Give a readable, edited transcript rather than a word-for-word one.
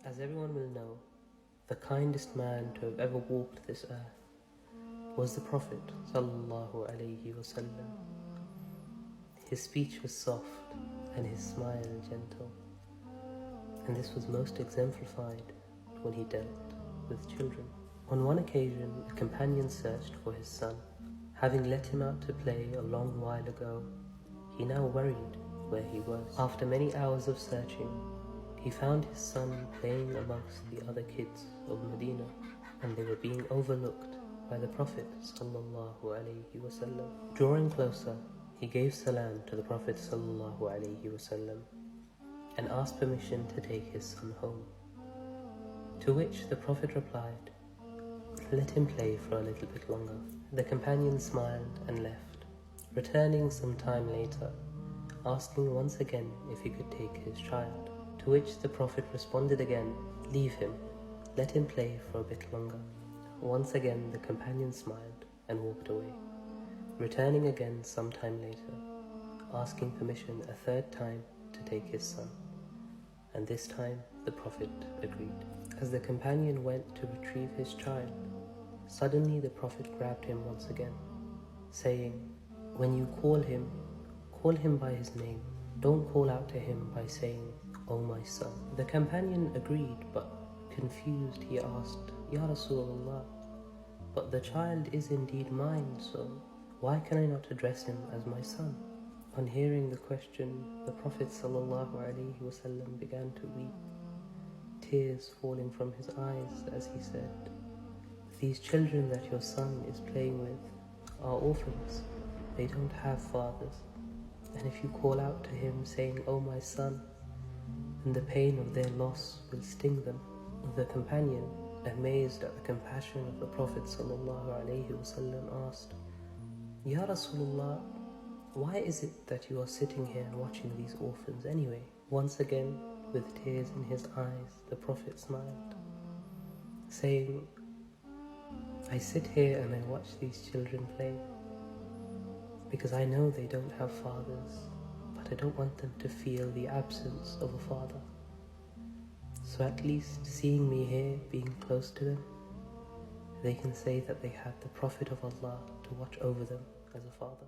As everyone will know, the kindest man to have ever walked this earth was the Prophet sallallahu alaihi wasallam. His speech was soft and his smile gentle, and this was most exemplified when he dealt with children. On one occasion, a companion searched for his son. Having let him out to play a long while ago, he now worried where he was. After many hours of searching, he found his son playing amongst the other kids of Medina, and they were being overlooked by the Prophet sallallahu alaihi wasallam. Drawing closer, he gave salam to the Prophet sallallahu alaihi wasallam and asked permission to take his son home. To which the Prophet replied, "Let him play for a little bit longer." The companion smiled and left, returning some time later, asking once again if he could take his child. To which the Prophet responded again, "Leave him, let him play for a bit longer." Once again the companion smiled and walked away, returning again some time later, asking permission a third time to take his son, and this time the Prophet agreed. As the companion went to retrieve his child, suddenly the Prophet grabbed him once again, saying, "When you call him by his name. Don't call out to him by saying, 'Oh my son.'" The companion agreed, but confused he asked, "Ya Rasulullah, but the child is indeed mine, so why can I not address him as my son?" On hearing the question, the Prophet ﷺ began to weep, tears falling from his eyes as he said, "These children that your son is playing with are orphans. They don't have fathers. And if you call out to him saying, 'Oh my son,' then the pain of their loss will sting them." The companion, amazed at the compassion of the Prophet ﷺ, asked, "Ya Rasulullah, why is it that you are sitting here and watching these orphans anyway?" Once again, with tears in his eyes, the Prophet smiled, saying, "I sit here and I watch these children play because I know they don't have fathers, but I don't want them to feel the absence of a father. So at least seeing me here, being close to them, they can say that they have the Prophet of Allah to watch over them as a father."